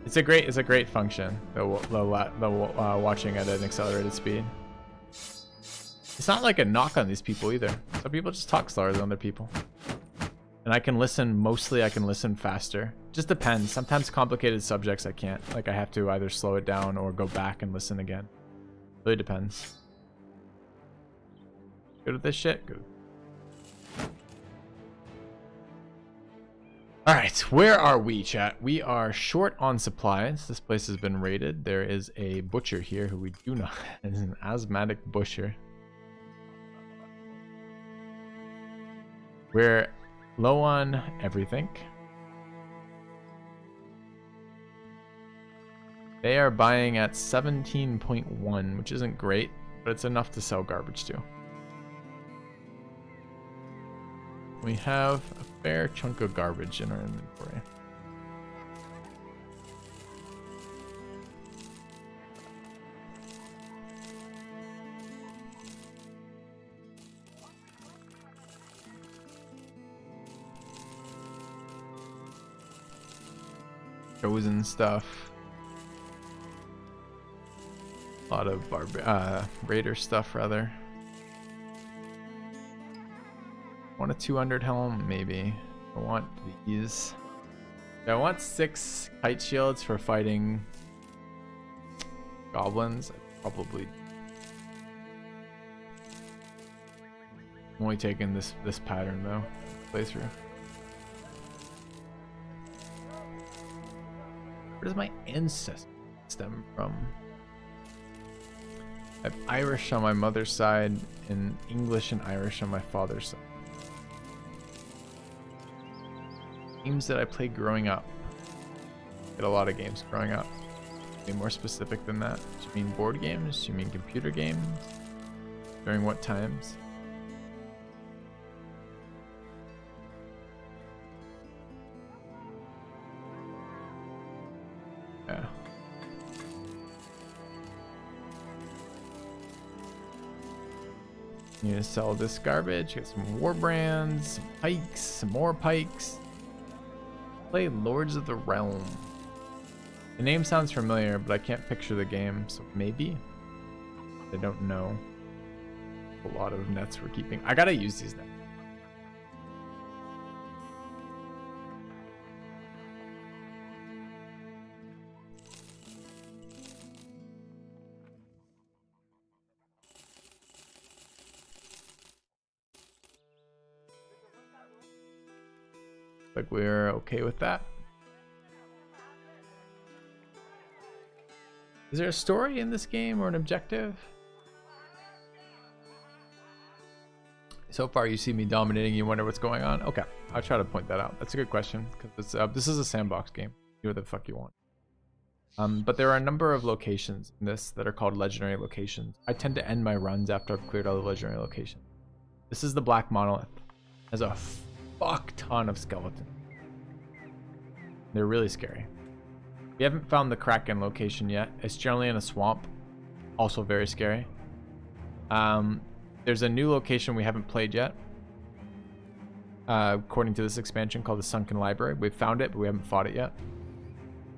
It's a great function, the watching at an accelerated speed. It's not like a knock on these people either. Some people just talk slower than other people. And I can listen, mostly I can listen faster. Just depends. Sometimes complicated subjects I can't. Like I have to either slow it down or go back and listen again. Really depends. Good at this shit? Good. Alright, where are we, chat? We are short on supplies. This place has been raided. There is a butcher here who we do not... is an asthmatic butcher. We're low on everything. They are buying at 17.1, which isn't great, but it's enough to sell garbage to. We have a fair chunk of garbage in our inventory. Chosen stuff. A lot of raider stuff, rather. Want a 200 helm? Maybe. I want these. I want 6 kite shields for fighting goblins. Probably. I'm only taking this pattern though. Playthrough. Where does my ancestor stem from? I have Irish on my mother's side and English and Irish on my father's side. Games that I played growing up. Did a lot of games growing up. Be more specific than that. Do you mean board games? Do you mean computer games? During what times? Yeah. Need to sell this garbage. Get some war brands, some pikes, some more pikes. Play Lords of the Realm. The name sounds familiar, but I can't picture the game, so maybe? I don't know. A lot of nets we're keeping. I gotta use these nets. Like we're okay with that. Is there a story in this game or an objective? So far you see me dominating, you wonder what's going on? Okay, I'll try to point that out. That's a good question, because this is a sandbox game. Do whatever the fuck you want. But there are a number of locations in this that are called legendary locations. I tend to end my runs after I've cleared all the legendary locations. This is the Black Monolith. It has a fuck ton of skeletons. They're really scary. We haven't found the Kraken location yet. It's generally in a swamp. Also very scary. There's a new location we haven't played yet. According to this expansion, called the Sunken Library. We've found it, but we haven't fought it yet.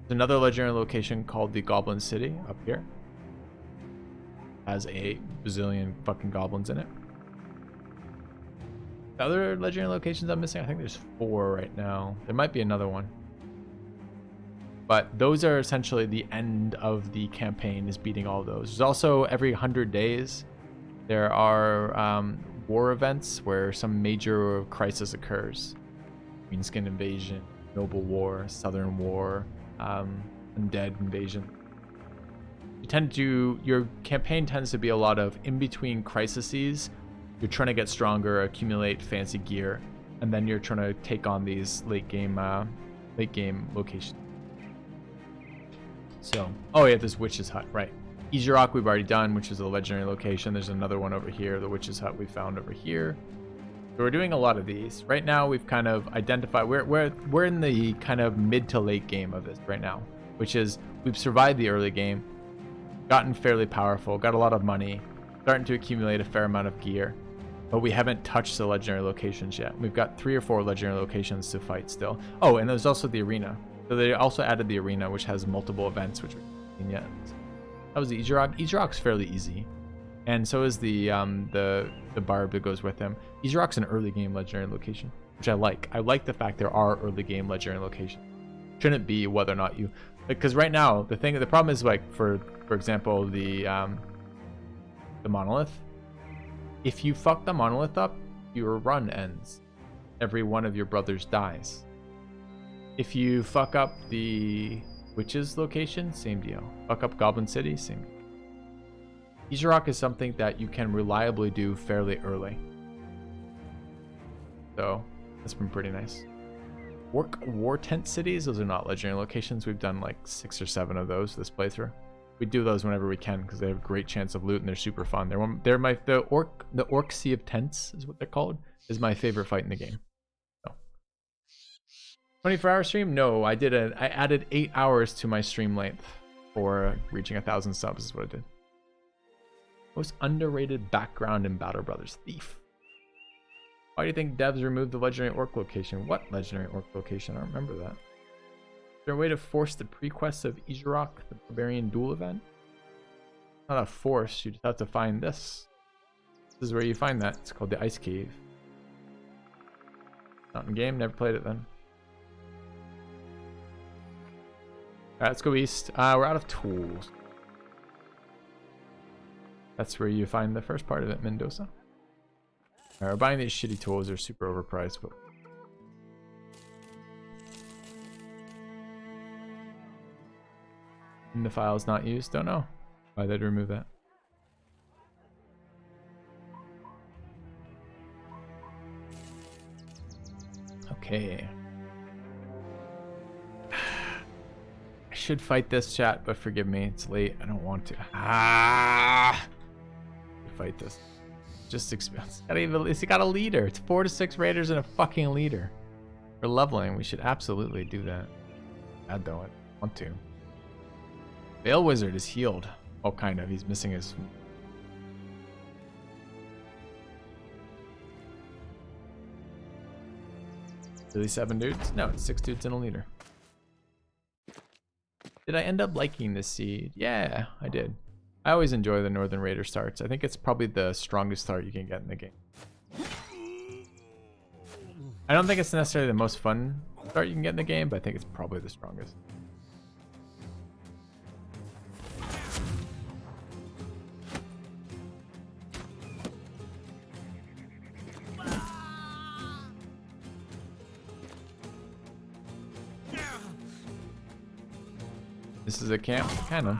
There's another legendary location called the Goblin City up here. Has a bazillion fucking goblins in it. The other legendary locations I'm missing, I think there's 4 right now. There might be another one. But those are essentially the end of the campaign, is beating all of those. There's also every 100 days, there are war events where some major crisis occurs. Greenskin Invasion, Noble War, Southern War, Undead Invasion. Your campaign tends to be a lot of in-between crises. You're trying to get stronger, accumulate fancy gear, and then you're trying to take on these late game locations. So, oh yeah, this Witch's Hut, right. Izurok we've already done, which is a legendary location. There's another one over here, the Witch's Hut we found over here. So we're doing a lot of these. Right now we've kind of identified, we're in the kind of mid to late game of this right now, which is we've survived the early game, gotten fairly powerful, got a lot of money, starting to accumulate a fair amount of gear, but we haven't touched the legendary locations yet. We've got 3 or 4 legendary locations to fight still. Oh, and there's also the arena. So they also added the arena, which has multiple events, which we're not seeing yet. That was the Ejirok. Ejirok's fairly easy, and so is the barb that goes with him. Ejirok's an early game legendary location, which I like. I like the fact there are early game legendary locations. Shouldn't be whether or not you, because right now the problem is, like, for example, the monolith. If you fuck the monolith up, your run ends. Every one of your brothers dies. If you fuck up the witch's location, same deal. Fuck up Goblin City, same deal. Ejirok is something that you can reliably do fairly early. So that's been pretty nice. War tent cities, those are not legendary locations. We've done like 6 or 7 of those this playthrough. We do those whenever we can because they have a great chance of loot and they're super fun. The orc sea of tents is what they're called, is my favorite fight in the game. So 24-hour stream? No, I added 8 hours to my stream length for reaching 1,000 subs is what I did. Most underrated background in Battle Brothers. Thief. Why do you think devs removed the legendary orc location? What legendary orc location? I don't remember that. Is there a way to force the prequest of Ejirok, the barbarian duel event? Not a force, you just have to find this. This is where you find that. It's called the Ice Cave. Not in game, never played it then. Alright, let's go east. We're out of tools. That's where you find the first part of it, Mendoza. Alright, we're buying these shitty tools. They're super overpriced, but... And the file's not used? Don't know why they'd remove that. Okay. I should fight this, chat, but forgive me. It's late. I don't want to. Fight this. Just expensive. It's got a leader. It's 4 to 6 raiders and a fucking leader. We're leveling. We should absolutely do that. I don't want to. Veil Wizard is healed. Oh, kind of. He's missing his... Really 7 dudes? No, it's 6 dudes and a leader. Did I end up liking this seed? Yeah, I did. I always enjoy the Northern Raider starts. I think it's probably the strongest start you can get in the game. I don't think it's necessarily the most fun start you can get in the game, but I think it's probably the strongest. This is a camp, kind of.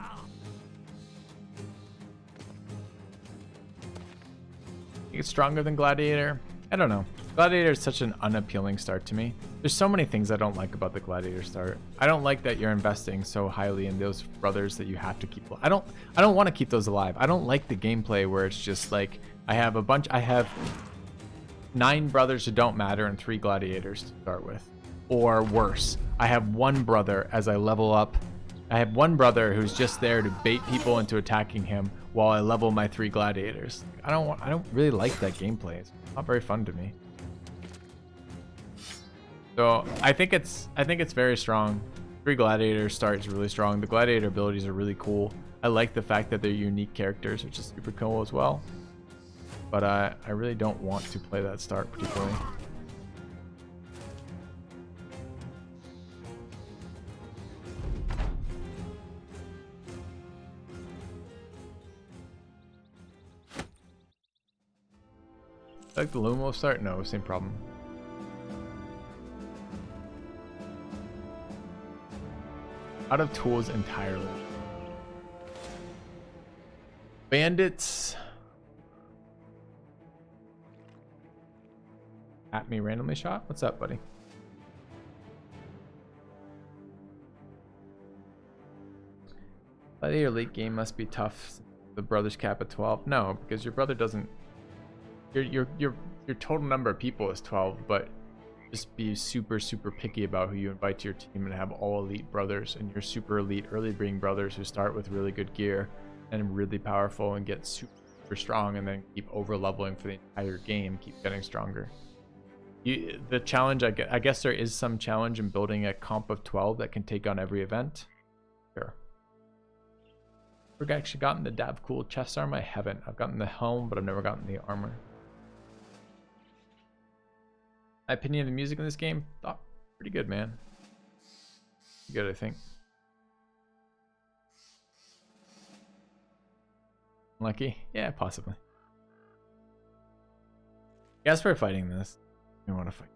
Think it's stronger than Gladiator? I don't know. Gladiator is such an unappealing start to me. There's so many things I don't like about the Gladiator start. I don't like that you're investing so highly in those brothers that you have to keep. I don't want to keep those alive. I don't like the gameplay where it's just like I have 9 brothers who don't matter and 3 gladiators to start with, or worse. I have 1 brother as I level up. I have 1 brother who's just there to bait people into attacking him while I level my 3 gladiators. I don't really like that gameplay. It's not very fun to me. So I think it's very strong. 3 gladiators start is really strong. The gladiator abilities are really cool. I like the fact that they're unique characters, which is super cool as well. But I really don't want to play that start particularly. Like the Lumo start? No, same problem. Out of tools entirely. Bandits. At me randomly shot? What's up, buddy? Your late game must be tough. The brothers cap at 12. No, because your brother doesn't. Your total number of people is 12, but just be super picky about who you invite to your team and have all elite brothers and your super elite early breeding brothers who start with really good gear and really powerful and get super strong and then keep over leveling for the entire game, keep getting stronger. The challenge, I guess there is some challenge in building a comp of 12 that can take on every event. Sure. I've actually gotten the Dav Cool chest armor. I haven't. I've gotten the helm, but I've never gotten the armor. My opinion of the music in this game, thought pretty good, man. Pretty good, I think. Lucky? Yeah, possibly. Guess we're fighting this. We want to fight.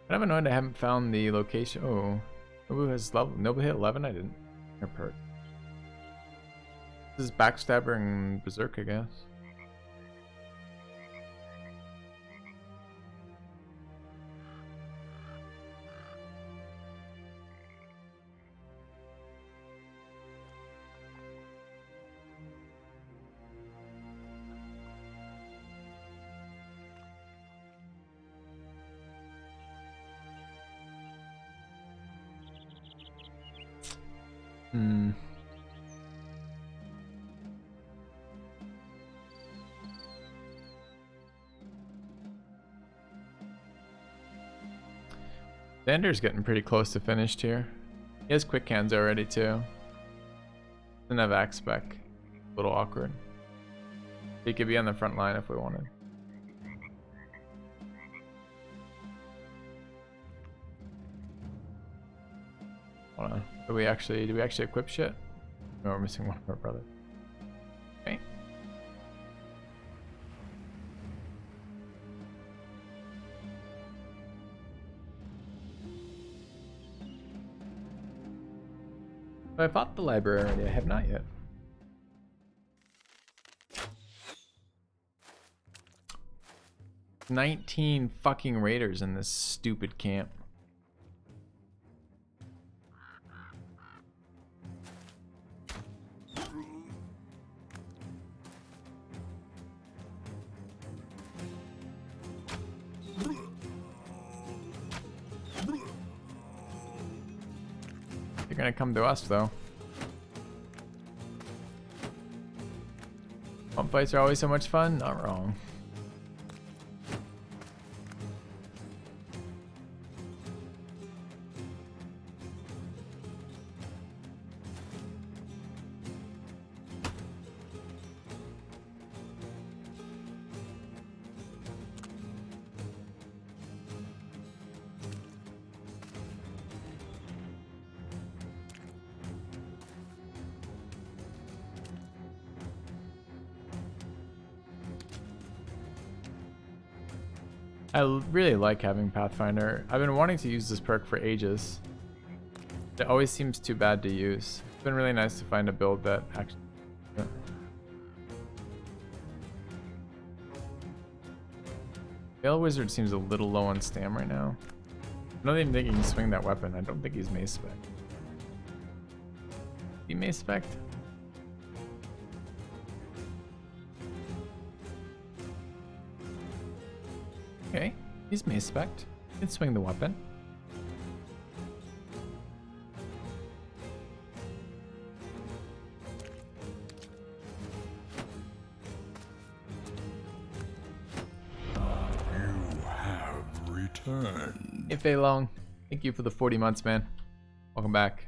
I'm annoyed I haven't found the location. Oh, Nobu has level. Nobu hit 11. I didn't. Her perk. This is Backstabber and Berserk, I guess. Xander's getting pretty close to finished here. He has quick hands already too. Doesn't have axe spec. A little awkward. He could be on the front line if we wanted. Hold on. Do we actually equip shit? No, we're missing one of our brothers. Okay. I bought the library already. I have not yet. $19 fucking raiders in this stupid camp. They're gonna come to us though. Pump fights are always so much fun. Not wrong. I really like having Pathfinder. I've been wanting to use this perk for ages. It always seems too bad to use. It's been really nice to find a build that actually... Veil Wizard seems a little low on stam right now. I don't even think he can swing that weapon. I don't think he's mace spec. He mace spec? Okay, he's mace spec'd. He can swing the weapon. You have returned. Hey Fei Long, thank you for the 40 months, man. Welcome back.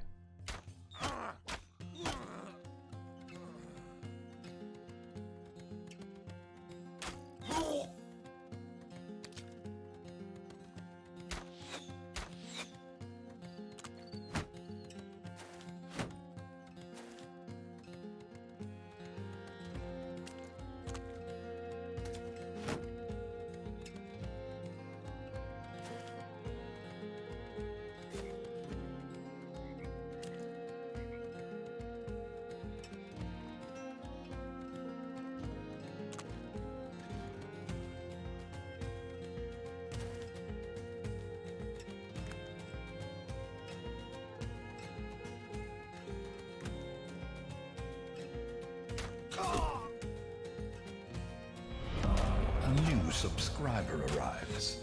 A new subscriber arrives.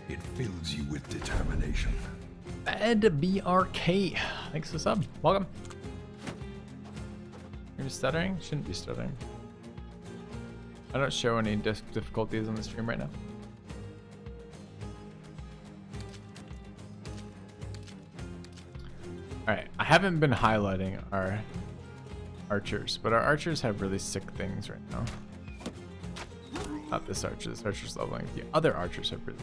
It fills you with determination. Ed BRK. Thanks for the sub. Welcome. You're just stuttering? Shouldn't be stuttering. I don't show any difficulties on the stream right now. Alright, I haven't been highlighting our archers, but our archers have really sick things right now. Not this archer's leveling. The other archers have really.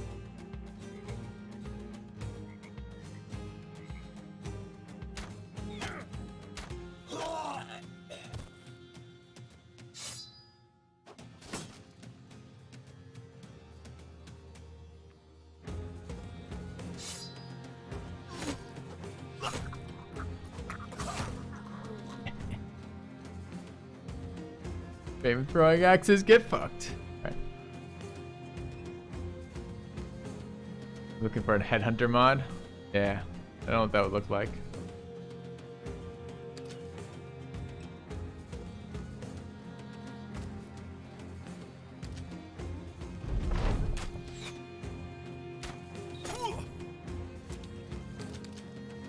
Favorite throwing axes get fucked. Alright. Looking for a headhunter mod? Yeah, I don't know what that would look like.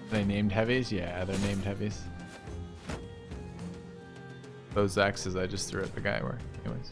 Are they named heavies? Yeah, they're named heavies. Those axes I just threw at the guy were, anyways.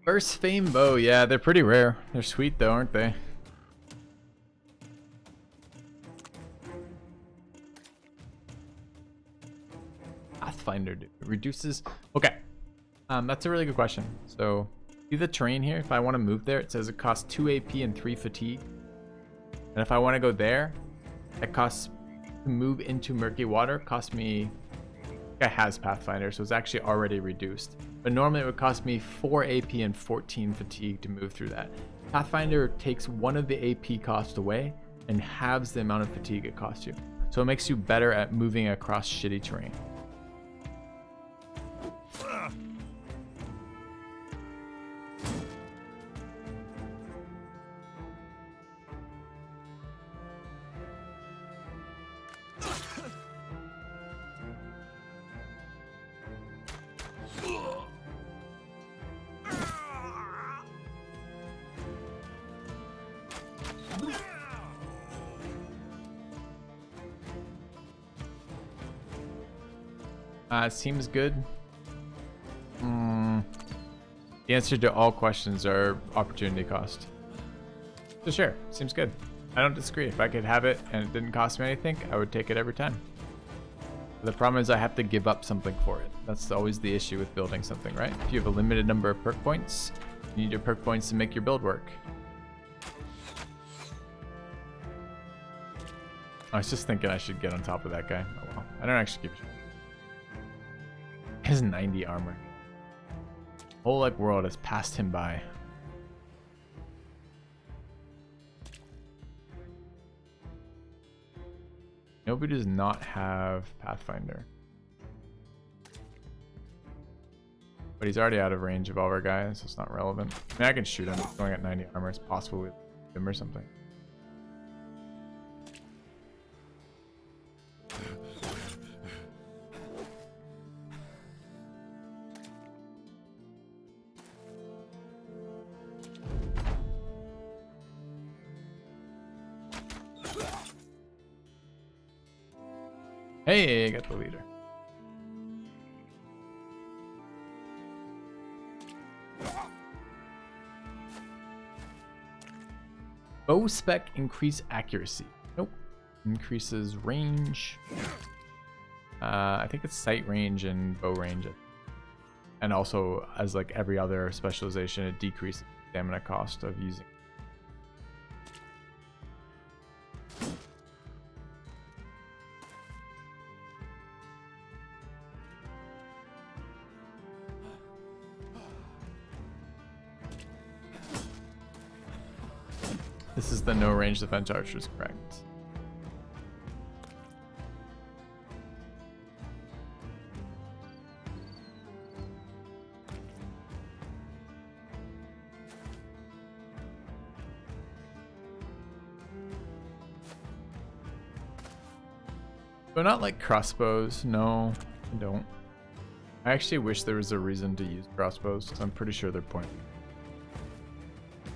Burst Fame Bow, yeah, they're pretty rare. They're sweet though, aren't they? Pathfinder reduces. Okay, that's a really good question. So, see the terrain here. If I want to move there, it says it costs 2 AP and 3 fatigue. And if I want to go there, it costs to move into murky water. Costs me. Guy has Pathfinder, so it's actually already reduced. But normally it would cost me 4 AP and 14 fatigue to move through that. Pathfinder takes one of the AP cost away and halves the amount of fatigue it costs you. So it makes you better at moving across shitty terrain. Seems good. The answer to all questions are opportunity cost. So sure, seems good. I don't disagree. If I could have it and it didn't cost me anything, I would take it every time. The problem is I have to give up something for it. That's always the issue with building something, right? If you have a limited number of perk points, you need your perk points to make your build work. I was just thinking I should get on top of that guy. Oh well, I don't actually give a shit. His 90 armor. Whole like world has passed him by. Nobody does not have Pathfinder. But he's already out of range of all our guys, so it's not relevant. I mean, I can shoot him. He's going at 90 armor. It's possible with him or something. Hey, I got the leader. Bow spec increase accuracy. Nope. Increases range. I think it's sight range and bow range. And also, as like every other specialization, it decreases the stamina cost of using. This is the no range defense archers, correct? But not like crossbows. No, I don't. I actually wish there was a reason to use crossbows, because I'm pretty sure they're pointless.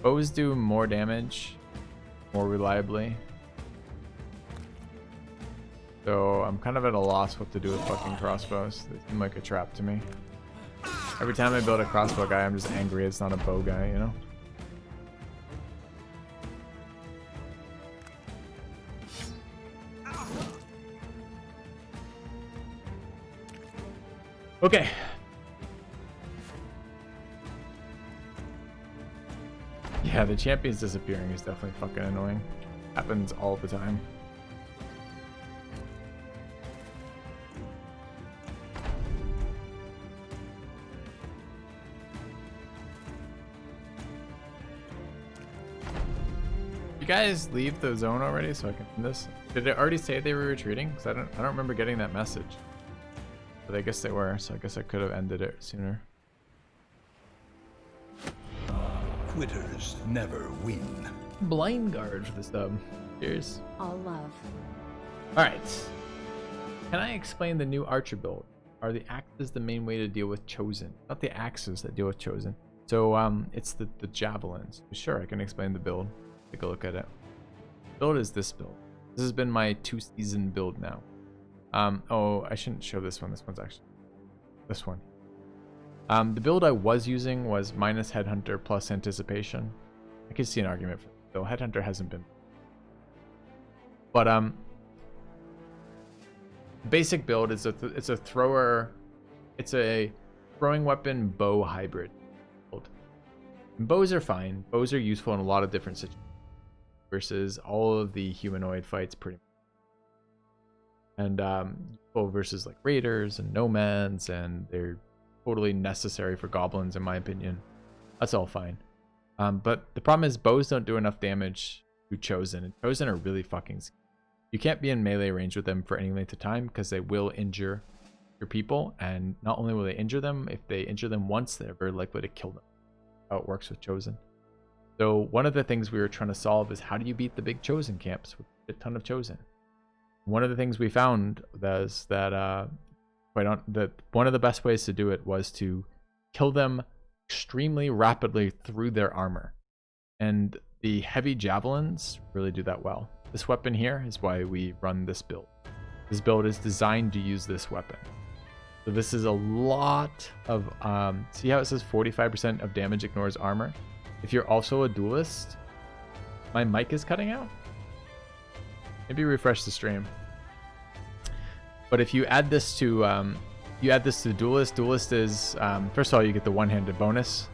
Bows do more damage, more reliably. So I'm kind of at a loss what to do with fucking crossbows. They seem like a trap to me. Every time I build a crossbow guy, I'm just angry it's not a bow guy, you know? Okay. Yeah, the champion's disappearing is definitely fucking annoying. Happens all the time. You guys leave the zone already so I can end this? Did it already say they were retreating? Because I don't remember getting that message. But I guess they were, so I guess I could have ended it sooner. Quitters never win. Blind guard for the sub. Cheers. All love. Alright. Can I explain the new archer build? Are the axes the main way to deal with chosen? Not the axes that deal with chosen. So it's the javelins. Sure, I can explain the build. Take a look at it. Build is this build. This has been my 2-season build now. Oh, I shouldn't show this one. This one's actually this one. The build I was using was minus Headhunter plus Anticipation. I could see an argument for it, though. Headhunter hasn't been. But the basic build is it's a thrower. It's a throwing weapon bow hybrid build. And bows are fine. Bows are useful in a lot of different situations versus all of the humanoid fights pretty much. And versus like raiders and nomads, and they're totally necessary for goblins in my opinion. That's all fine. But the problem is bows don't do enough damage to chosen, and chosen are really fucking scary. You can't be in melee range with them for any length of time because they will injure your people, and not only will they injure them, if they injure them once, they're very likely to kill them. How it works with chosen. So one of the things we were trying to solve is how do you beat the big chosen camps with a ton of chosen. One of the things we found was that one of the best ways to do it was to kill them extremely rapidly through their armor. And the heavy javelins really do that well. This weapon here is why we run this build. This build is designed to use this weapon. So this is a lot of, see how it says 45% of damage ignores armor? If you're also a duelist, my mic is cutting out. Maybe refresh the stream. But if you add this to duelist, duelist is first of all you get the one-handed bonus.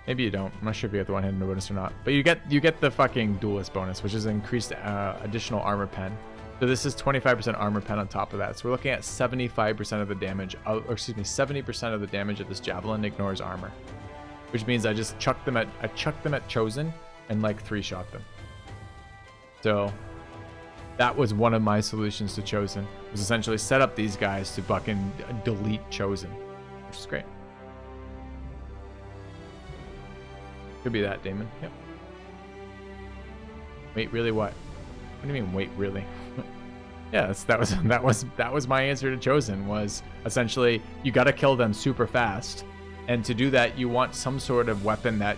Maybe you don't. I'm not sure if you get the one-handed bonus or not. But you get the fucking duelist bonus, which is increased additional armor pen. So this is 25% armor pen on top of that. So we're looking at 75% of the damage, or excuse me, 70% of the damage of this javelin ignores armor, which means I chucked them at chosen and like 3-shot them. So that was one of my solutions to chosen, was essentially set up these guys to fucking delete chosen, which is great. Could be that, Damon. Yep. Wait, really? What? What do you mean? Wait, really? Yeah, that was my answer to chosen. Was essentially you got to kill them super fast, and to do that, you want some sort of weapon that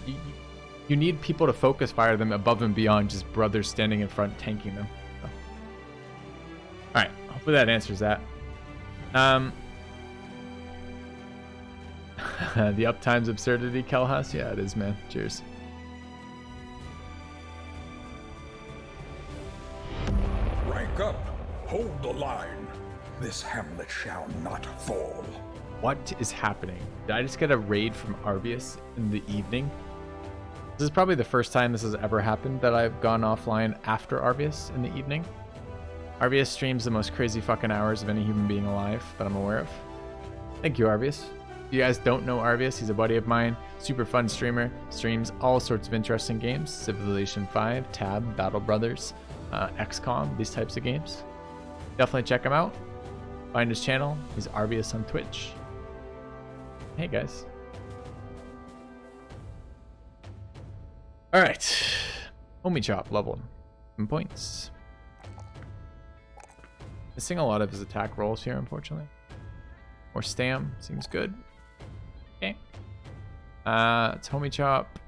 you need people to focus fire them above and beyond just brothers standing in front tanking them. So. All right, hopefully that answers that. The uptime's absurdity, Kelhas. Yeah, it is, man. Cheers. Wake up! Hold the line! This hamlet shall not fall. What is happening? Did I just get a raid from Arvius in the evening? This is probably the first time this has ever happened that I've gone offline after Arvius in the evening. Arvius streams the most crazy fucking hours of any human being alive that I'm aware of. Thank you, Arvius. If you guys don't know Arvius, he's a buddy of mine. Super fun streamer. Streams all sorts of interesting games. Civilization 5, Tab, Battle Brothers, XCOM, these types of games. Definitely check him out. Find his channel. He's Arvius on Twitch. Hey, guys. Alright. Homie Chop leveled. Some points. Missing a lot of his attack rolls here, unfortunately. More Stam. Seems good. Okay. It's Homie Chop.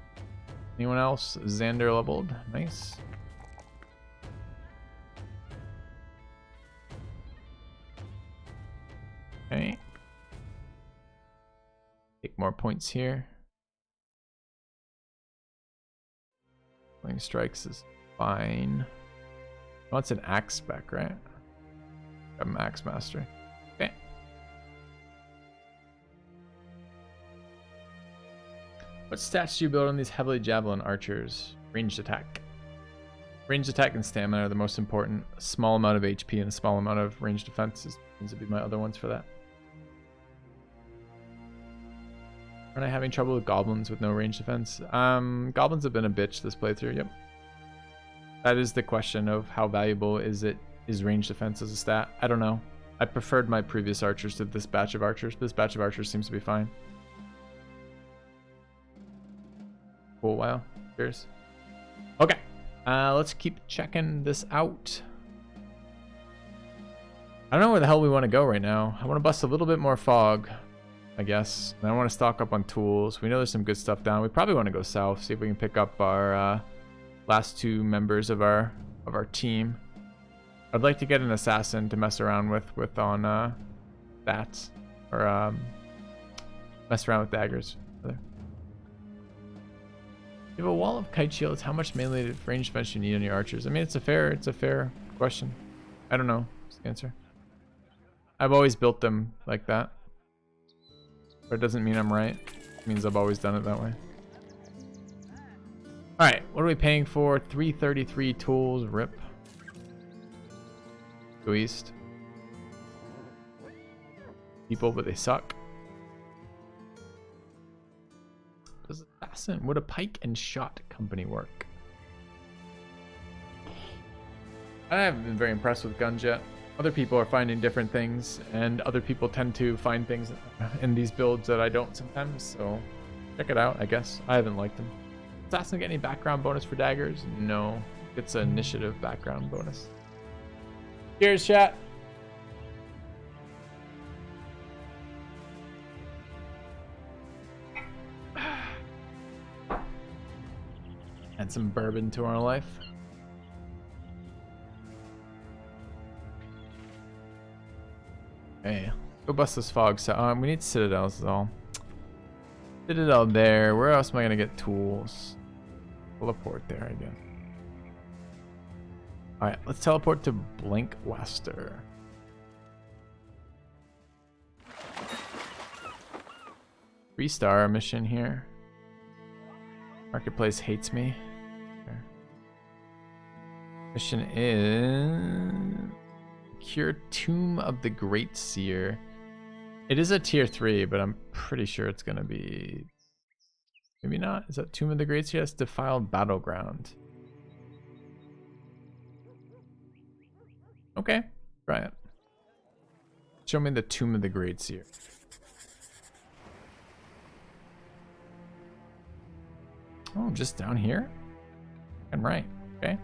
Anyone else? Xander leveled. Nice. Okay. Take more points here. Fling strikes is fine. Oh, it's an axe spec, right? I'm Max Master. Okay. What stats do you build on these heavily javelin archers? Ranged attack. Ranged attack and stamina are the most important. A small amount of HP and a small amount of ranged defense seems to be my other ones for that. Aren't I having trouble with goblins with no range defense? Goblins have been a bitch this playthrough, yep. That is the question of how valuable is range defense as a stat. I don't know. I preferred my previous archers to this batch of archers. This batch of archers seems to be fine. Cool, wow. Cheers. Okay. Let's keep checking this out. I don't know where the hell we want to go right now. I want to bust a little bit more fog, I guess. And I want to stock up on tools. We know there's some good stuff down. We probably want to go south, see if we can pick up our last two members of our team. I'd like to get an assassin to mess around with on bats, or mess around with daggers. Rather. You have a wall of kite shields. How much melee range defense do you need on your archers? I mean, it's a fair question. I don't know. That's the answer. I've always built them like that, but it doesn't mean I'm right. It means I've always done it that way. All right, what are we paying for? 333 tools. Rip. Go east. People, but they suck. Does assassin? Would a pike and shot company work? I haven't been very impressed with guns yet. Other people are finding different things, and other people tend to find things in these builds that I don't sometimes, so check it out, I guess. I haven't liked them. Does assassin get any background bonus for daggers? No. It's an initiative background bonus. Cheers, chat. Add some bourbon to our life. Okay, go bust this fog. So we need citadels though. Citadel there. Where else am I gonna get tools? Teleport there, I guess. All right, let's teleport to Blankwester. 3-star mission here. Marketplace hates me. Okay. Mission is Cure Tomb of the Great Seer. It is a tier 3, but I'm pretty sure it's gonna be, maybe not. Is that Tomb of the Great Seer? That's Defiled Battleground. Okay, try it. Show me the Tomb of the Great Seer. Oh, just down here? And right, okay.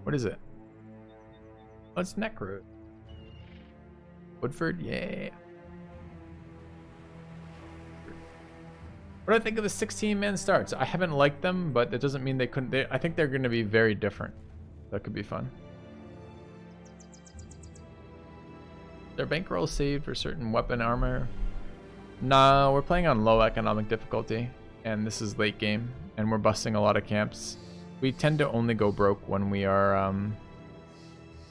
What is it? Oh, it's Necro. Woodford, yeah. What do I think of the 16-man starts? I haven't liked them, but that doesn't mean they couldn't. I think they're going to be very different. That could be fun. Their bankroll saved for certain weapon armor. No, we're playing on low economic difficulty, and this is late game, and we're busting a lot of camps. We tend to only go broke when we are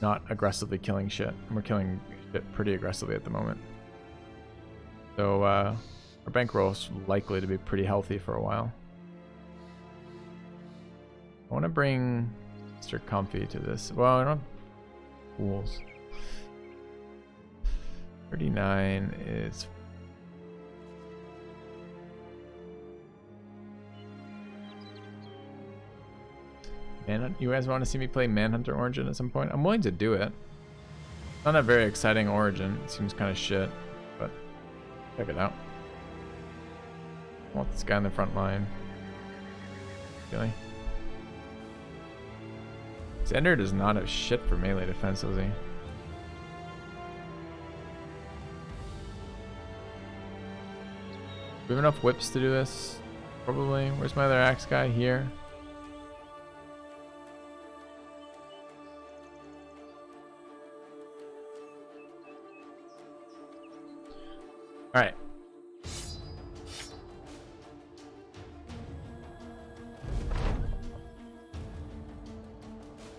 not aggressively killing shit. We're killing shit pretty aggressively at the moment. So our bankroll is likely to be pretty healthy for a while. I want to bring Mr. Comfy to this. Well, I don't have fools. 39 is... You guys want to see me play Manhunter Origin at some point? I'm willing to do it. It's not a very exciting origin. It seems kind of shit, but check it out. I want this guy in the front line. Really? Xander does not have shit for melee defense, does he? Do we have enough whips to do this? Probably. Where's my other axe guy? Here. Alright.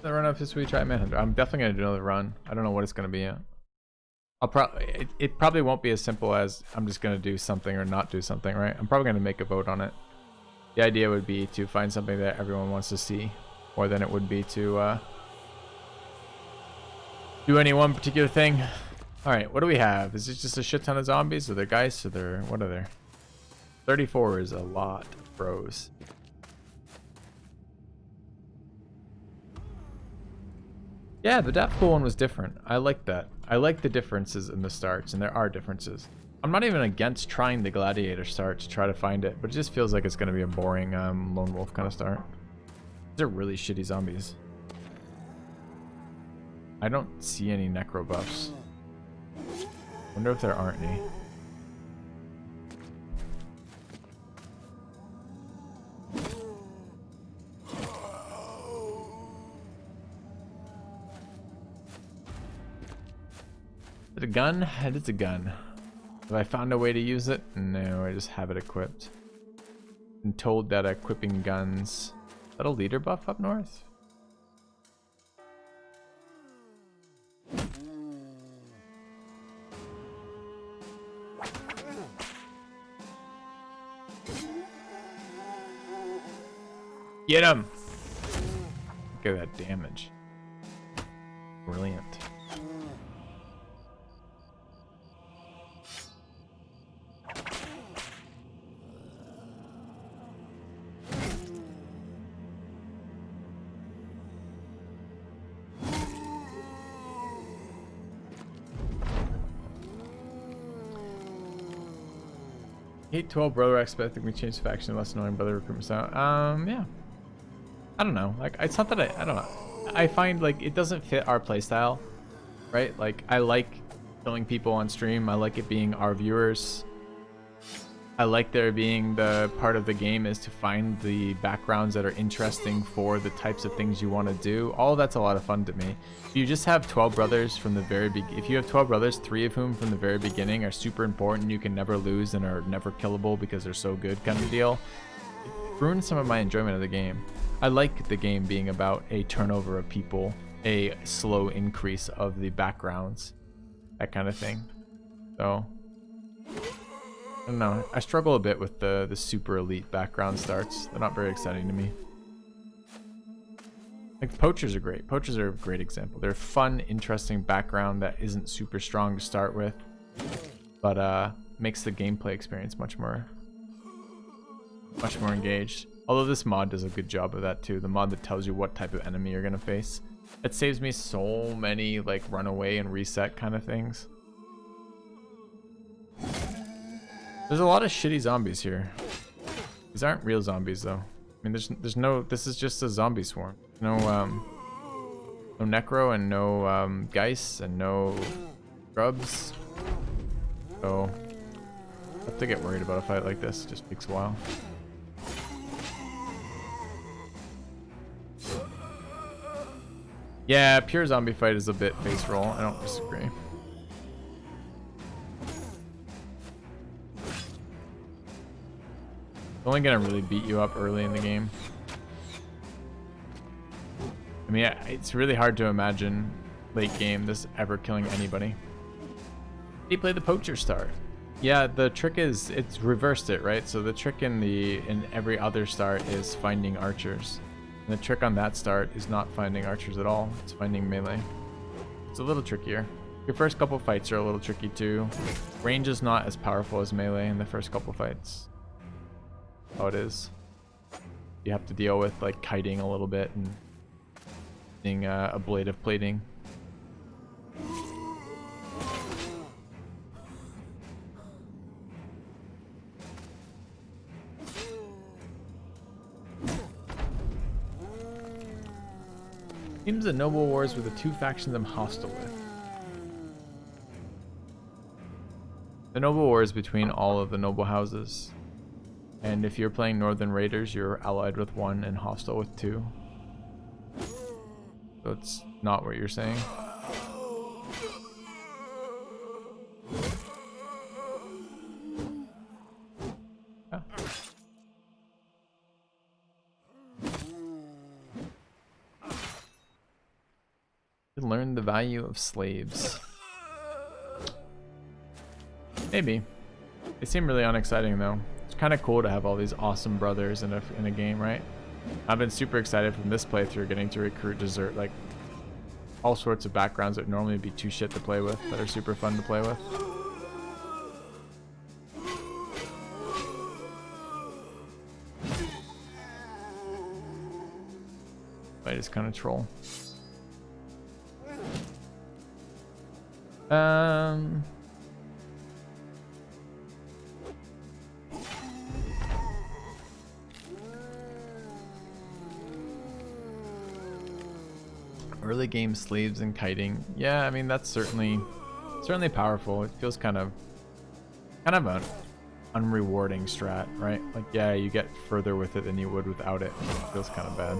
The run up this week, try Manhunter. I'm definitely gonna do another run. I don't know what it's gonna be yet. It probably won't be as simple as I'm just gonna do something or not do something, right? I'm probably gonna make a vote on it. The idea would be to find something that everyone wants to see, more than it would be to do any one particular thing. Alright, what do we have? Is it just a shit ton of zombies? Are there guys? Are there... What are there? 34 is a lot of bros. Yeah, the Daft Pool one was different. I like that. I like the differences in the starts, and there are differences. I'm not even against trying the Gladiator start to try to find it, but it just feels like it's going to be a boring Lone Wolf kind of start. These are really shitty zombies. I don't see any necro buffs. Wonder if there aren't any. Is it a gun? It is a gun. Have I found a way to use it? No, I just have it equipped. I'm told that equipping guns... Is that a leader buff up north? Get him! Look at that damage. Brilliant. Hate 12 brother expect we changed faction less annoying brother recruitment style. Yeah. I don't know. Like, it's not that I don't know. I find like it doesn't fit our playstyle, right? Like, I like killing people on stream. I like it being our viewers. I like there being the part of the game is to find the backgrounds that are interesting for the types of things you want to do. All that's a lot of fun to me. If you just have 12 brothers from the very if you have 12 brothers, 3 of whom from the very beginning are super important, you can never lose and are never killable because they're so good kind of deal, it ruins some of my enjoyment of the game. I like the game being about a turnover of people, a slow increase of the backgrounds, that kind of thing. So I don't know. I struggle a bit with the super elite background starts. They're not very exciting to me. Like, poachers are great. Poachers are a great example. They're a fun, interesting background that isn't super strong to start with, but makes the gameplay experience much more engaged. Although this mod does a good job of that too. The mod that tells you what type of enemy you're gonna face. It saves me so many like runaway and reset kind of things. There's a lot of shitty zombies here. These aren't real zombies though. I mean, there's no. This is just a zombie swarm. No no necro and no geist and no grubs. So I have to get worried about a fight like this. It just takes a while. Yeah, pure zombie fight is a bit face roll. I don't disagree. Only gonna really beat you up early in the game. I mean, it's really hard to imagine late game this ever killing anybody. He played the poacher start. Yeah, the trick is it's reversed it, right? So the trick in every other start is finding archers. And the trick on that start is not finding archers at all. It's finding melee. It's a little trickier. Your first couple fights are a little tricky too. Range is not as powerful as melee in the first couple fights. Oh, it is. You have to deal with like kiting a little bit and being ablative plating. Seems the noble wars were the two factions I'm hostile with. The noble war is between all of the noble houses. And if you're playing Northern Raiders, you're allied with one and hostile with two. So it's not what you're saying. Yeah. Learn the value of slaves. Maybe. They seem really unexciting though. It's kind of cool to have all these awesome brothers in a game, right? I've been super excited from this playthrough getting to recruit desert, like all sorts of backgrounds that would normally be too shit to play with, that are super fun to play with. I just kind of troll. Early game slaves and kiting. Yeah, I mean that's certainly powerful. It feels kind of an unrewarding strat, right? Like yeah, you get further with it than you would without it. It feels kind of bad.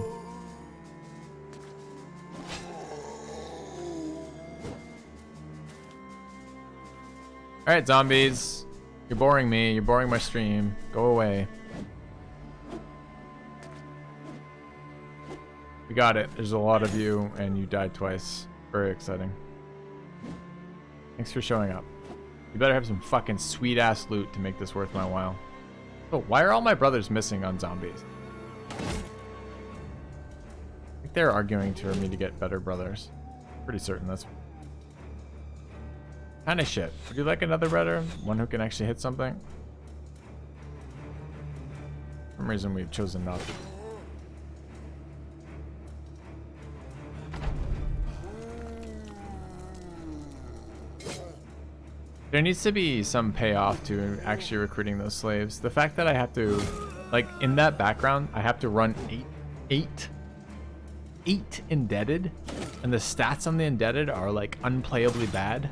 Alright, zombies. You're boring me. You're boring my stream. Go away. We got it. There's a lot of you, and you died twice. Very exciting. Thanks for showing up. You better have some fucking sweet-ass loot to make this worth my while. Oh, why are all my brothers missing on zombies? I think they're arguing for me to get better brothers. Pretty certain that's... kind of shit. Would you like another brother? One who can actually hit something? For some reason we've chosen not to. There needs to be some payoff to actually recruiting those slaves. The fact that I have to, like, in that background, I have to run eight indebted, and the stats on the indebted are, like, unplayably bad.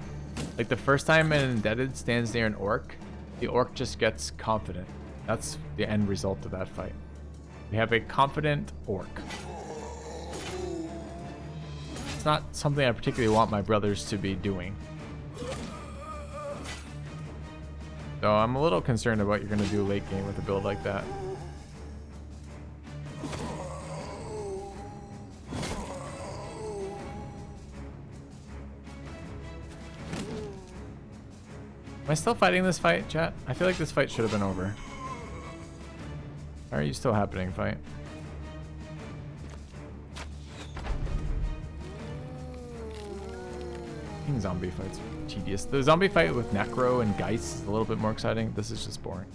Like, the first time an indebted stands near an orc, the orc just gets confident. That's the end result of that fight. We have a confident orc. It's not something I particularly want my brothers to be doing. So I'm a little concerned about what you're going to do late game with a build like that. Am I still fighting this fight, chat? I feel like this fight should have been over. Why are you still happening, fight? Zombie fights are tedious. The zombie fight with Necro and Geist is a little bit more exciting. This is just boring.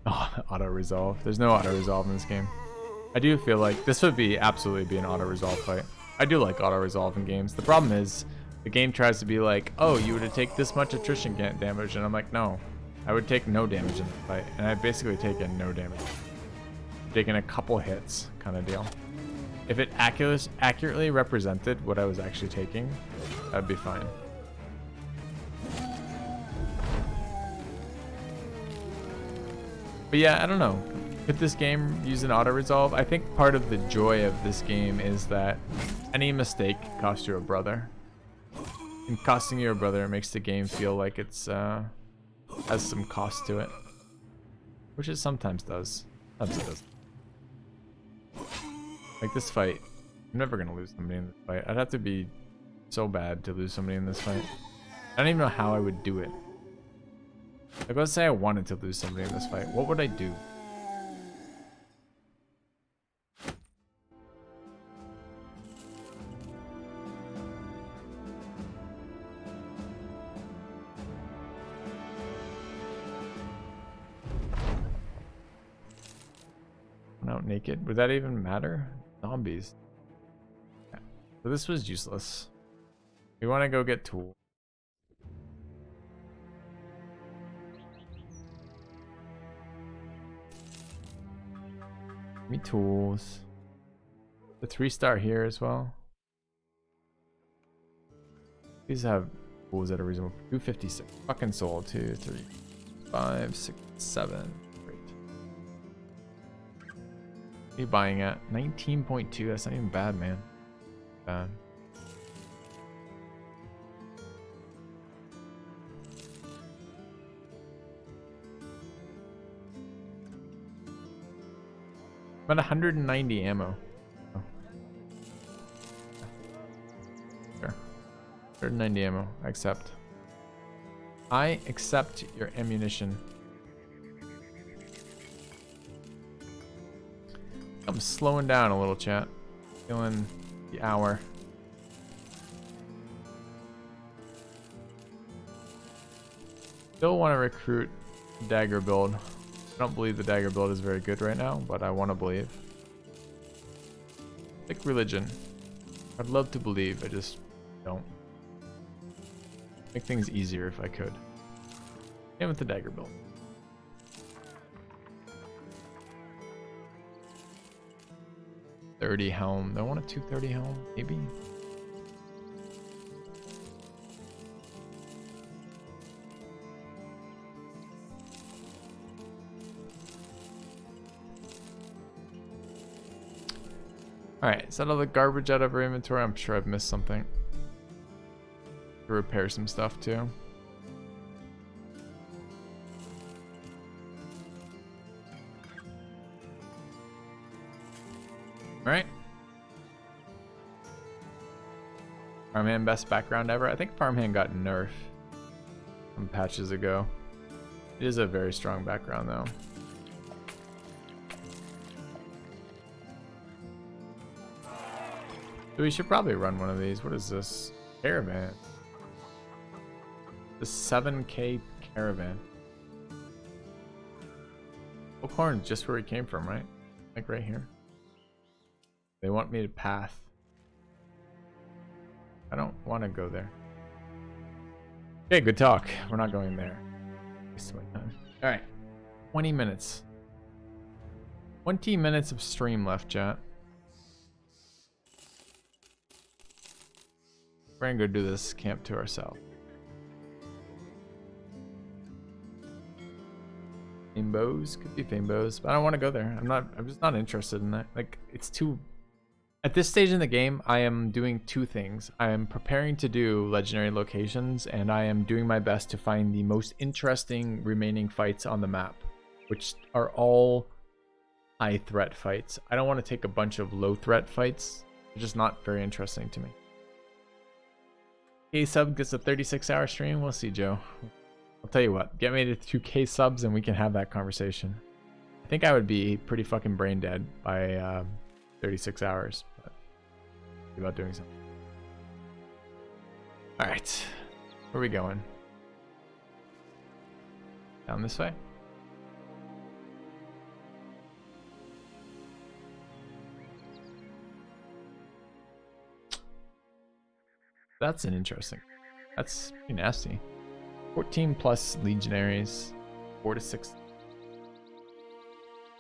Oh, auto resolve. There's no auto resolve in this game. I do feel like this would absolutely be an auto resolve fight. I do like auto resolve in games. The problem is the game tries to be like, oh, you would take this much attrition damage, and I'm like, no. I would take no damage in the fight, and I've basically taken no damage. Taken a couple hits, kind of deal. If it accurately represented what I was actually taking, that'd be fine. But yeah, I don't know. Could this game use an auto-resolve? I think part of the joy of this game is that any mistake costs you a brother. And costing you a brother makes the game feel like it's has some cost to it, which it sometimes does. Sometimes it does. Like this fight, I'm never gonna lose somebody in this fight. I'd have to be so bad to lose somebody in this fight. I don't even know how I would do it. Like, let's say I wanted to lose somebody in this fight. What would I do? Out naked. Would that even matter? Zombies. Yeah. So this was useless. We want to go get tools. Give me tools. The 3-star here as well. These have tools that are reasonable. 256. Fucking soul. 2, 3, 5, 6, 7. Great. What are you buying at? 19.2. That's not even bad, man. Bad. About 190 ammo. Oh. Sure. 190 ammo. I accept. I accept your ammunition. I'm slowing down a little, chat. Feeling the hour. Still want to recruit dagger build. I don't believe the dagger build is very good right now, but I want to believe. Like religion. I'd love to believe, I just don't. Make things easier if I could. And with the dagger build. .30 helm. Do I want a 230 helm? Maybe. Alright, is that all the garbage out of our inventory? I'm sure I've missed something. To repair some stuff too. Alright. Farmhand best background ever. I think Farmhand got nerfed some patches ago. It is a very strong background though. So we should probably run one of these. What is this? Caravan. The 7K caravan. Oakhorn's just where he came from, right? Like right here. They want me to path. I don't want to go there. Okay, good talk. We're not going there. Waste my time. Alright. 20 minutes. 20 minutes of stream left, chat. We're gonna go do this camp to ourselves. Famebows? Could be Famebows, but I don't want to go there. I'm just not interested in that. Like, it's too... At this stage in the game, I am doing two things. I am preparing to do legendary locations, and I am doing my best to find the most interesting remaining fights on the map, which are all high threat fights. I don't want to take a bunch of low threat fights. They're just not very interesting to me. K sub gets a 36-hour stream. We'll see, Joe. I'll tell you what. Get me to 2K subs and we can have that conversation. I think I would be pretty fucking brain dead by 36 hours. But think about doing something. All right, where are we going? Down this way. That's an interesting. That's pretty nasty. 14 plus legionaries. 4 to 6.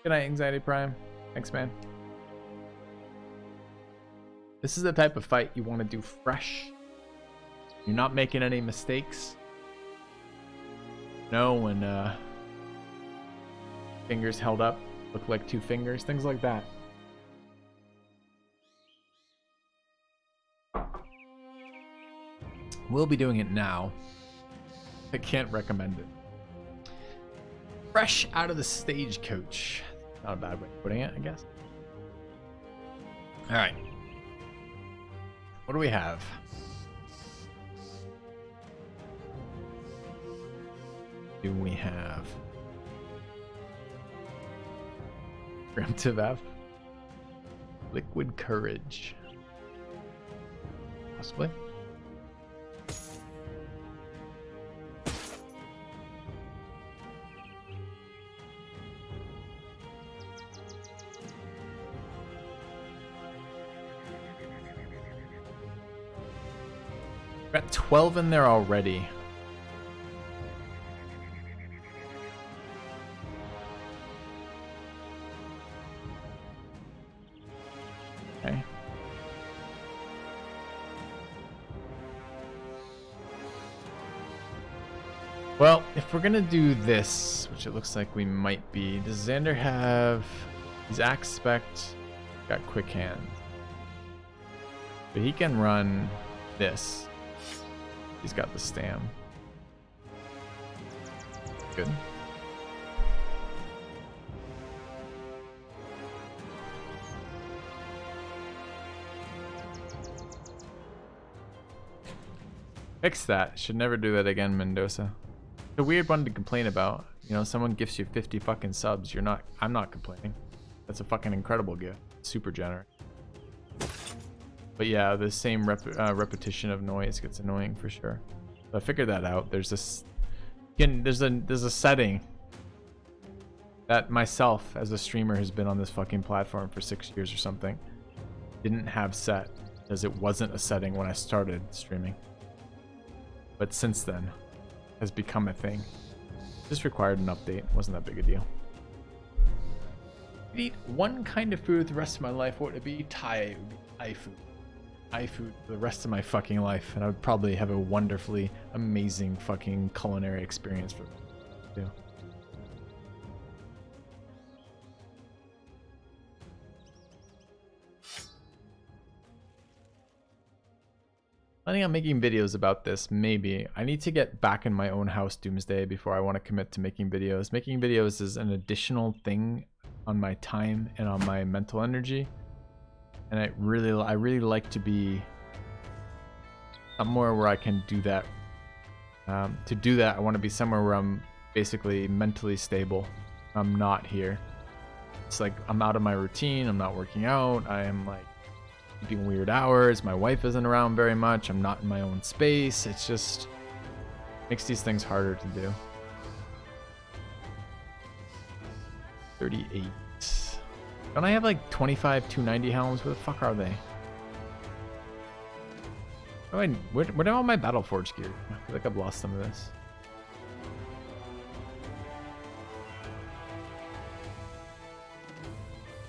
Good night, Anxiety Prime. Thanks, man. This is the type of fight you want to do fresh. You're not making any mistakes. No, when fingers held up look like 2 fingers, things like that. We'll be doing it now. I can't recommend it. Fresh out of the stagecoach. Not a bad way of putting it, I guess. All right. What do we have? Do we have preemptive F? Liquid courage. Possibly. Got 12 in there already. Okay. Well, if we're gonna do this, which it looks like we might be, does Xander have his axe spect? Got quick hand. But he can run this. He's got the stam. Good. Fix that. Should never do that again, Mendoza. It's a weird one to complain about. You know, someone gifts you 50 fucking subs. I'm not complaining. That's a fucking incredible gift. Super generous. But yeah, the same repetition of noise gets annoying for sure. So I figured that out. There's this, again, there's a setting that myself as a streamer has been on this fucking platform for 6 years or something. Didn't have set because it wasn't a setting when I started streaming. But since then, has become a thing. Just required an update. Wasn't that big a deal. I'd eat one kind of food the rest of my life. What would it be? Thai food. Thai food for the rest of my fucking life, and I would probably have a wonderfully amazing fucking culinary experience for too. Planning on making videos about this, maybe. I need to get back in my own house Doomsday before I want to commit to making videos. Making videos is an additional thing on my time and on my mental energy. And I really like to be somewhere where I can do that. To do that, I want to be somewhere where I'm basically mentally stable. I'm not here. It's like I'm out of my routine. I'm not working out. I am like keeping weird hours. My wife isn't around very much. I'm not in my own space. It's just makes these things harder to do. 38. Don't I have like 25 290 helms? Where the fuck are they? Oh, where did all my Battleforge gear? I feel like I've lost some of this.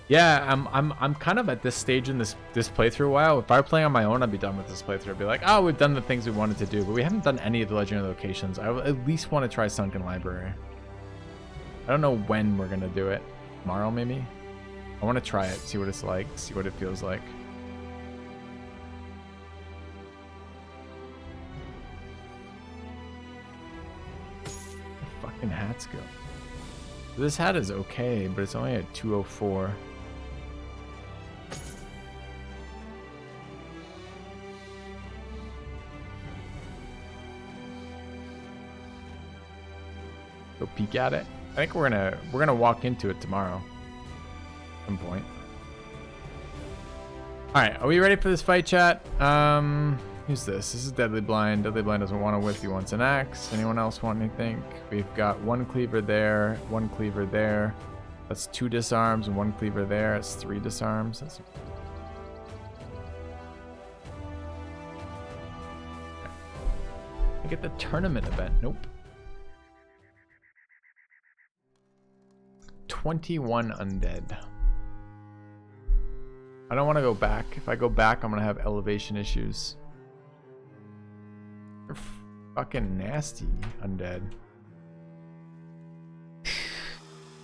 Yeah, I'm kind of at this stage in this playthrough a while. If I were playing on my own, I'd be done with this playthrough. I'd be like, oh, we've done the things we wanted to do, but we haven't done any of the legendary locations. I at least want to try Sunken Library. I don't know when we're gonna do it. Tomorrow, maybe? I want to try it, see what it's like, see what it feels like. Where the fucking hats go? This hat is okay, but it's only at 204. Go peek at it. I think we're gonna walk into it tomorrow. At some point. Alright, are we ready for this fight, chat? Who's this? This is Deadly Blind. Deadly Blind doesn't want to whip, he wants an axe. Anyone else want anything? We've got one cleaver there, one cleaver there. That's 2 disarms, and one cleaver there. That's 3 disarms. That's... I get the tournament event. Nope. 21 undead. I don't want to go back. If I go back, I'm gonna have elevation issues. They're fucking nasty, undead.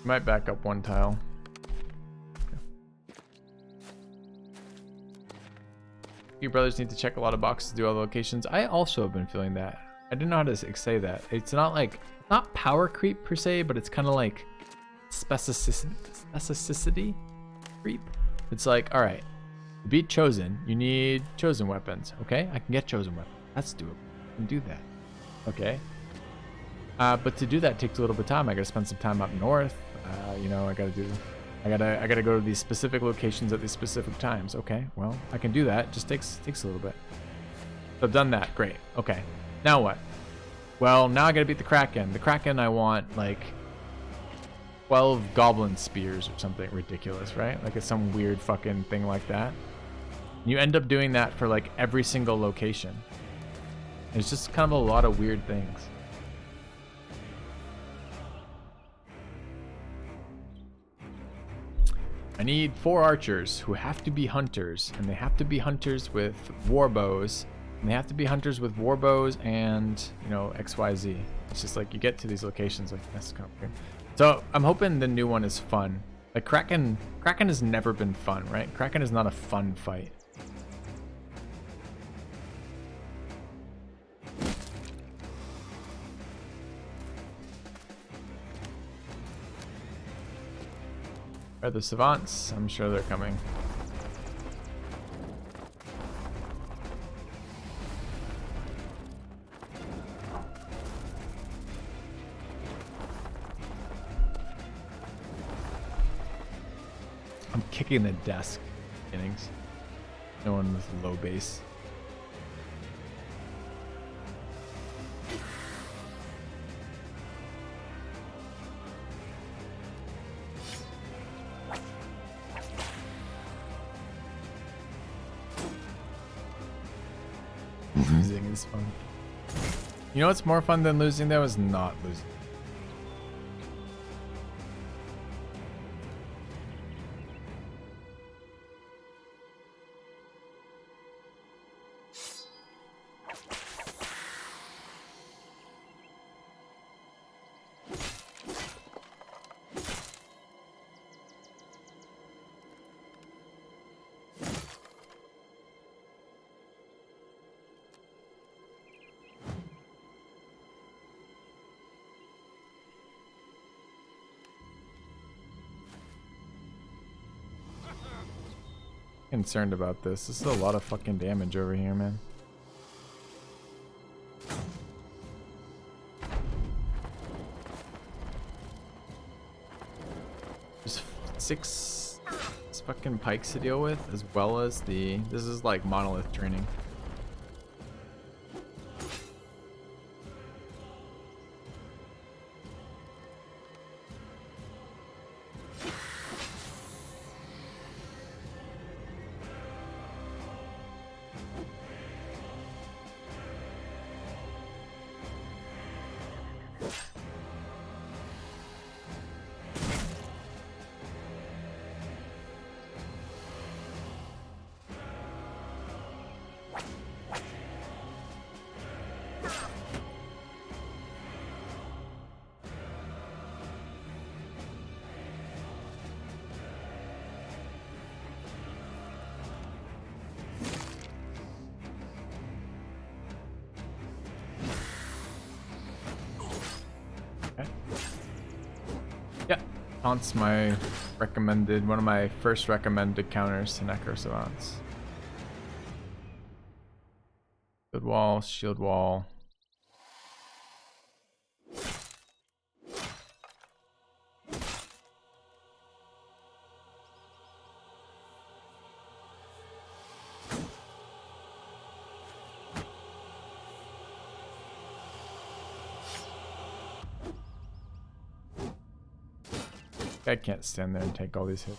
Might back up 1 tile. You brothers need to check a lot of boxes to do all the locations. I also have been feeling that. I didn't know how to say that. It's not like, not power creep per se, but it's kind of like specificity creep. It's like, all right, to beat Chosen, you need Chosen weapons. Okay, I can get Chosen weapons. That's doable. I can do that. Okay. But to do that takes a little bit of time. I gotta spend some time up north. You know, I gotta go to these specific locations at these specific times. Okay, well, I can do that. Just takes a little bit. So I've done that. Great. Okay. Now what? Well, now I gotta beat the Kraken. The Kraken, I want like 12 goblin spears or something ridiculous, right? Like it's some weird fucking thing like that. You end up doing that for like every single location. It's just kind of a lot of weird things. I need 4 archers who have to be hunters, and they have to be hunters with war bows, and they have to be hunters with war bows and, you know, XYZ. It's just like you get to these locations like that's kind of weird. So I'm hoping the new one is fun. Like Kraken has never been fun, right? Kraken is not a fun fight. Are the savants? I'm sure they're coming. I'm kicking the desk. Innings. No one with low base. Losing is fun. You know what's more fun than losing though is not losing. Concerned about this. This is a lot of fucking damage over here, man. There's six fucking pikes to deal with, as well as the... This is like monolith training. Taunts my recommended, one of my first recommended counters to Necro Savants. Good wall, shield wall. I can't stand there and take all these hits.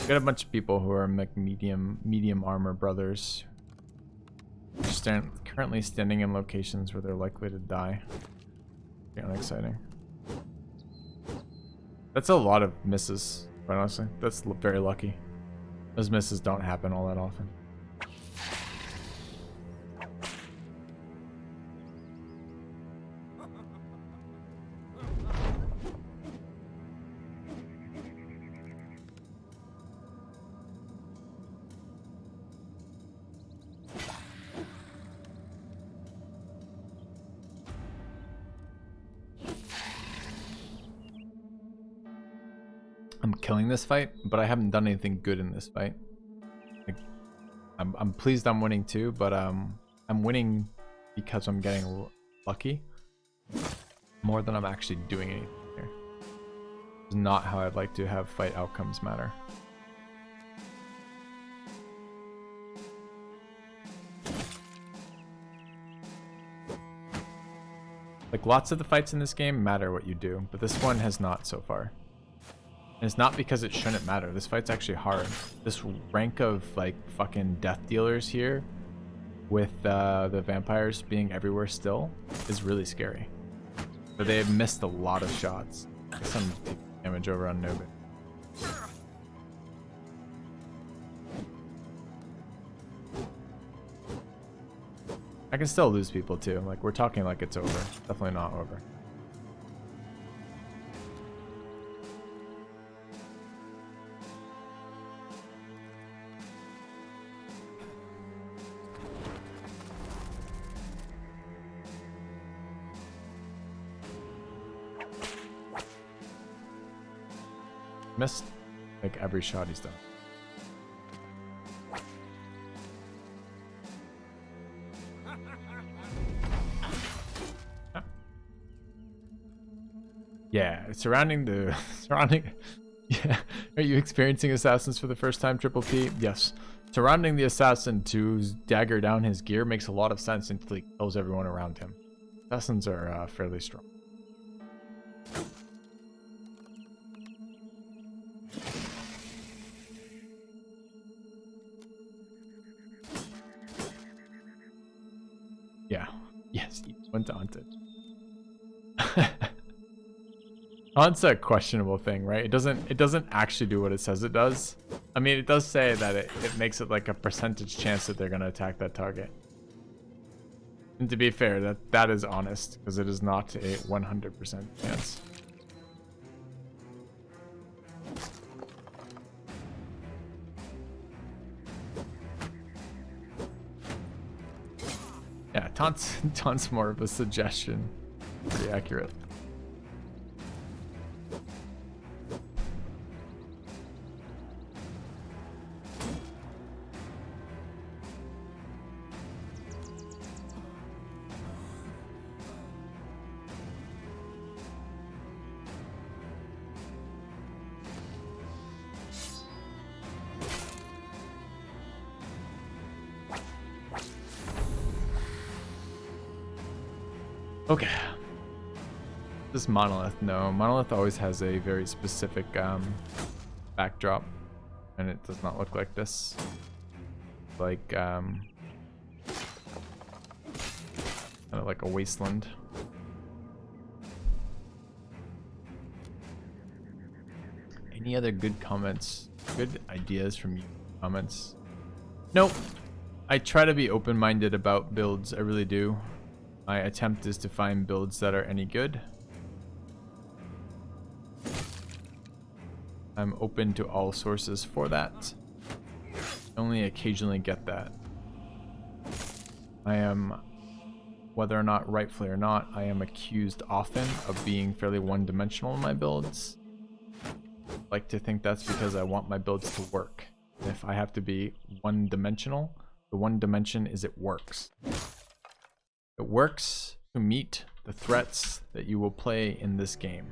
Got a bunch of people who are like medium armor brothers. Currently standing in locations where they're likely to die. Pretty unexciting. That's a lot of misses, quite honestly. That's very lucky. Those misses don't happen all that often. I'm killing this fight, but I haven't done anything good in this fight. Like, I'm pleased I'm winning too, but I'm winning because I'm getting lucky more than I'm actually doing anything here. It's not how I'd like to have fight outcomes matter. Like, lots of the fights in this game matter what you do, but this one has not so far. And it's not because it shouldn't matter. This fight's actually hard. This rank of, like, fucking death dealers here with the vampires being everywhere still is really scary. But they have missed a lot of shots. Some damage over on Nobit. I can still lose people too. Like, we're talking like it's over. Definitely not over. Missed like every shot he's done. Yeah, surrounding. Yeah, are you experiencing assassins for the first time, Triple P? Yes. Surrounding the assassin to dagger down his gear makes a lot of sense until he kills everyone around him. Assassins are fairly strong. Yeah. Yes, he went to Haunted. Haunt's a questionable thing, right? It doesn't actually do what it says it does. I mean, it does say that it makes it like a percentage chance that they're gonna attack that target. And to be fair, that is honest, because it is not a 100% chance. Yeah, taunt's more of a suggestion. Pretty accurate. Okay. This Monolith, no. Monolith always has a very specific backdrop, and it does not look like this. Like, kind of like a wasteland. Any other good comments? Good ideas from you? Comments? Nope. I try to be open-minded about builds, I really do. My attempt is to find builds that are any good. I'm open to all sources for that. Only occasionally get that. I am, whether or not rightfully or not, I am accused often of being fairly one-dimensional in my builds. I like to think that's because I want my builds to work. If I have to be one-dimensional, the one dimension is it works. It works to meet the threats that you will play in this game.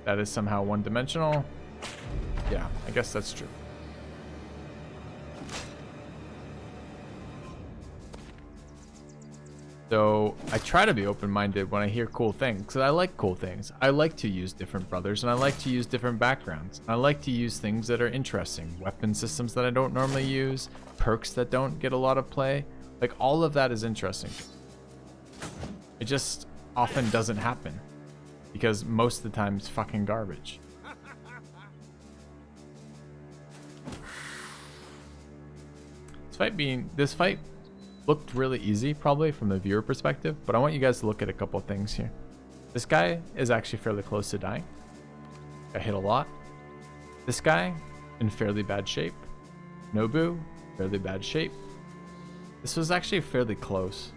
That is somehow one-dimensional. Yeah, I guess that's true. So I try to be open-minded when I hear cool things, because I like cool things. I like to use different brothers, and I like to use different backgrounds. I like to use things that are interesting. Weapon systems that I don't normally use, perks that don't get a lot of play. Like, all of that is interesting. It just often doesn't happen, because most of the time it's fucking garbage. This fight looked really easy, probably from the viewer perspective, but I want you guys to look at a couple of things here. This guy is actually fairly close to dying. Got hit a lot. This guy in fairly bad shape. Nobu, fairly bad shape. This was actually fairly close,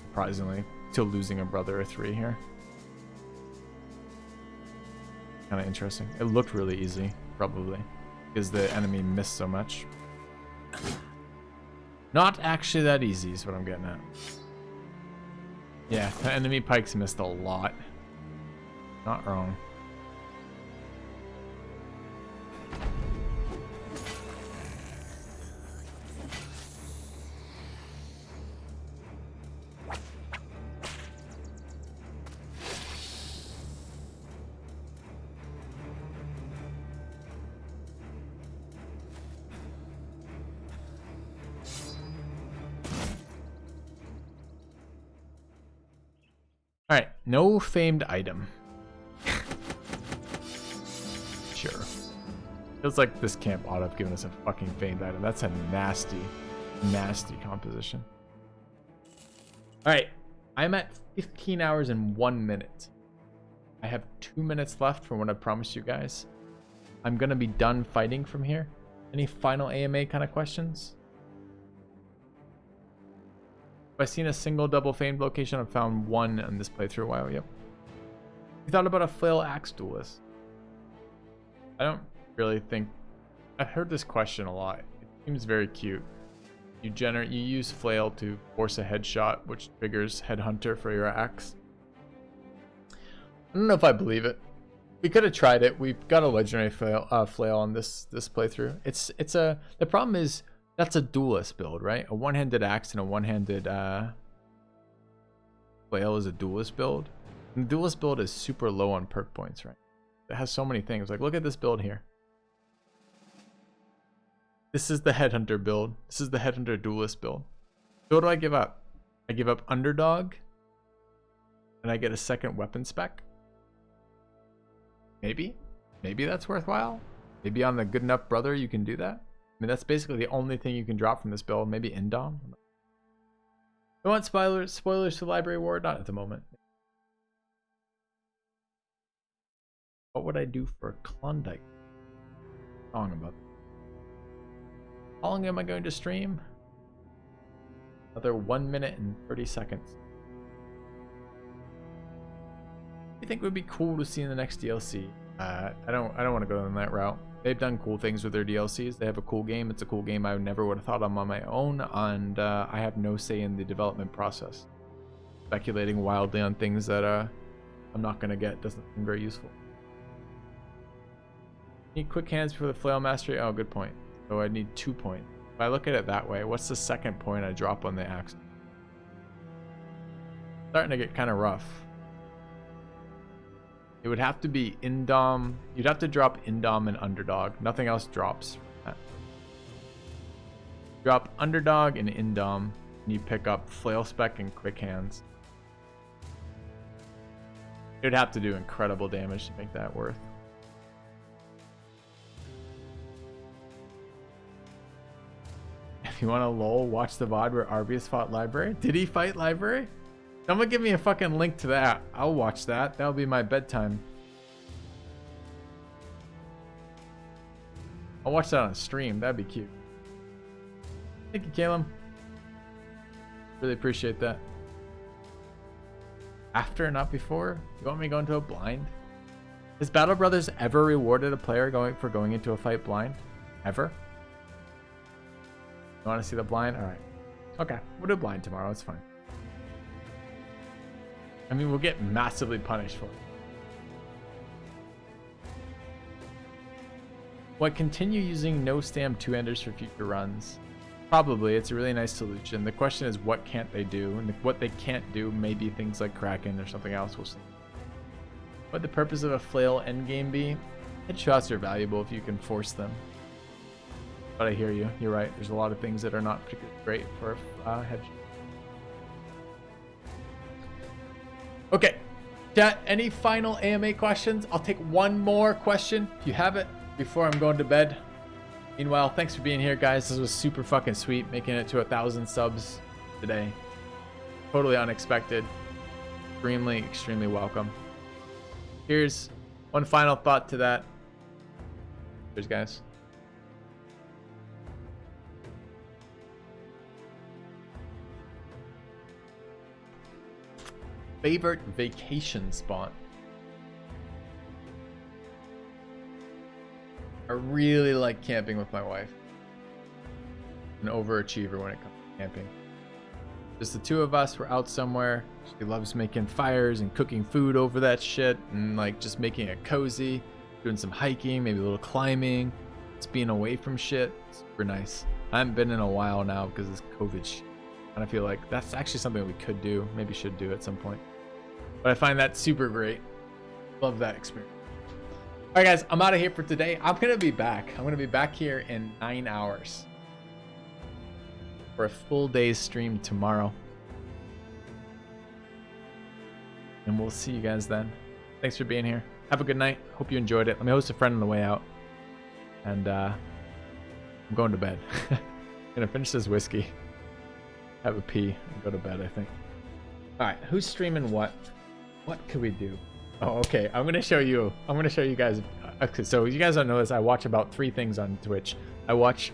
surprisingly, to losing a brother or three here. kind of interesting. It looked really easy, probably, because the enemy missed so much. Not actually that easy is what I'm getting at. Yeah, the enemy pikes missed a lot. Not wrong. Alright, no famed item. Sure. Feels like this camp ought to have given us a fucking famed item. That's a nasty, nasty composition. Alright, I'm at 15 hours and 1 minute. I have 2 minutes left from what I promised you guys. I'm gonna be done fighting from here. Any final AMA kind of questions? Have I seen a single double famed location? I've found one on this playthrough. Wow, yep. You thought about a flail axe duelist? I don't really think... I've heard this question a lot. It seems very cute. You use flail to force a headshot, which triggers headhunter for your axe. I don't know if I believe it. We could have tried it. We've got a legendary flail on this playthrough. The problem is that's a duelist build, right? A one-handed axe and a one-handed flail is a duelist build. And the duelist build is super low on perk points, right? It has so many things. Like, look at this build here. This is the headhunter build. This is the headhunter duelist build. So what do I give up? I give up underdog, and I get a second weapon spec. Maybe that's worthwhile. Maybe on the good enough brother you can do that. I mean, that's basically the only thing you can drop from this build. Maybe Indom. I want spoilers to Library War? Not at the moment. What would I do for a Klondike song about that? How long am I going to stream? Another 1 minute and 30 seconds. What do you think would be cool to see in the next DLC? I don't want to go down that route. They've done cool things with their DLCs. They have a cool game. It's a cool game I never would have thought of on my own, and I have no say in the development process. Speculating wildly on things that I'm not gonna get doesn't seem very useful. Need quick hands for the flail mastery. Oh, good point. So I need 2 points. If I look at it that way, what's the second point I drop on the axe? Starting to get kind of rough. It would have to be Indom. You'd have to drop Indom and Underdog. Nothing else drops. Drop Underdog and Indom, and you pick up Flail Spec and Quick Hands. It would have to do incredible damage to make that worth. If you want a lol, watch the VOD where Arbius fought Library. Did he fight Library? Someone give me a fucking link to that. I'll watch that. That'll be my bedtime. I'll watch that on stream. That'd be cute. Thank you, Caleb. Really appreciate that. After, not before? You want me to go into a blind? Has Battle Brothers ever rewarded a player for going into a fight blind? Ever? You want to see the blind? Alright. Okay, we'll do blind tomorrow. It's fine. I mean, we'll get massively punished for it. What, continue using no stam two-handers for future runs? Probably. It's a really nice solution. The question is, what can't they do? And what they can't do may be things like Kraken or something else. We'll see. What would the purpose of a flail endgame be? Headshots are valuable if you can force them. But I hear you. You're right. There's a lot of things that are not particularly great for headshot. Okay, chat, any final AMA questions? I'll take one more question if you have it before I'm going to bed. Meanwhile, thanks for being here, guys. This was super fucking sweet, making it to 1,000 subs today. Totally unexpected. Extremely welcome. Here's one final thought to that. Cheers, guys. Favorite vacation spot? I really like camping with my wife. An overachiever when it comes to camping. Just the two of us. We're out somewhere. She loves making fires and cooking food over that shit, and like just making it cozy, doing some hiking, maybe a little climbing. Just being away from shit. Super nice. I haven't been in a while now because of this COVID shit. And I feel like that's actually something we could do. Maybe should do at some point. But I find that super great. Love that experience. All right, guys, I'm out of here for today. I'm going to be back. I'm going to be back here in 9 hours for a full day's stream tomorrow. And we'll see you guys then. Thanks for being here. Have a good night. Hope you enjoyed it. Let me host a friend on the way out. And I'm going to bed. I'm going to finish this whiskey. Have a pee and go to bed, I think. All right, who's streaming what? What could we do? Oh, okay. I'm gonna show you guys. Okay, so you guys don't know this. I watch about 3 things on Twitch. I watch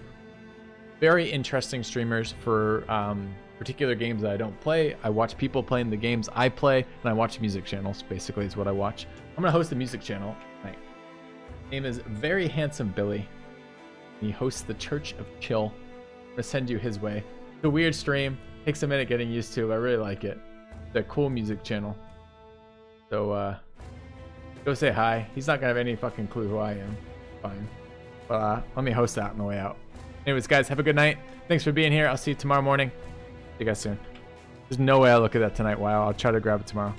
very interesting streamers for particular games that I don't play. I watch people playing the games I play, and I watch music channels. Basically, is what I watch. I'm gonna host a music channel tonight. His name is Very Handsome Billy. He hosts the Church of Chill. I'm gonna send you his way. It's a weird stream. Takes a minute getting used to. I really like it. It's a cool music channel. So go say hi. He's not gonna have any fucking clue who I am. Fine. But let me host that on the way out. Anyways, guys, have a good night. Thanks for being here. I'll see you tomorrow morning. See you guys soon. There's no way I'll look at that tonight. Wow, I'll try to grab it tomorrow.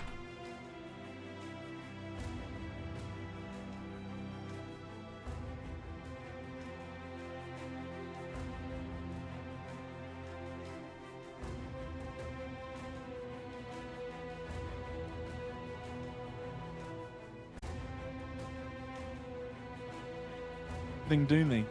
Ding do me.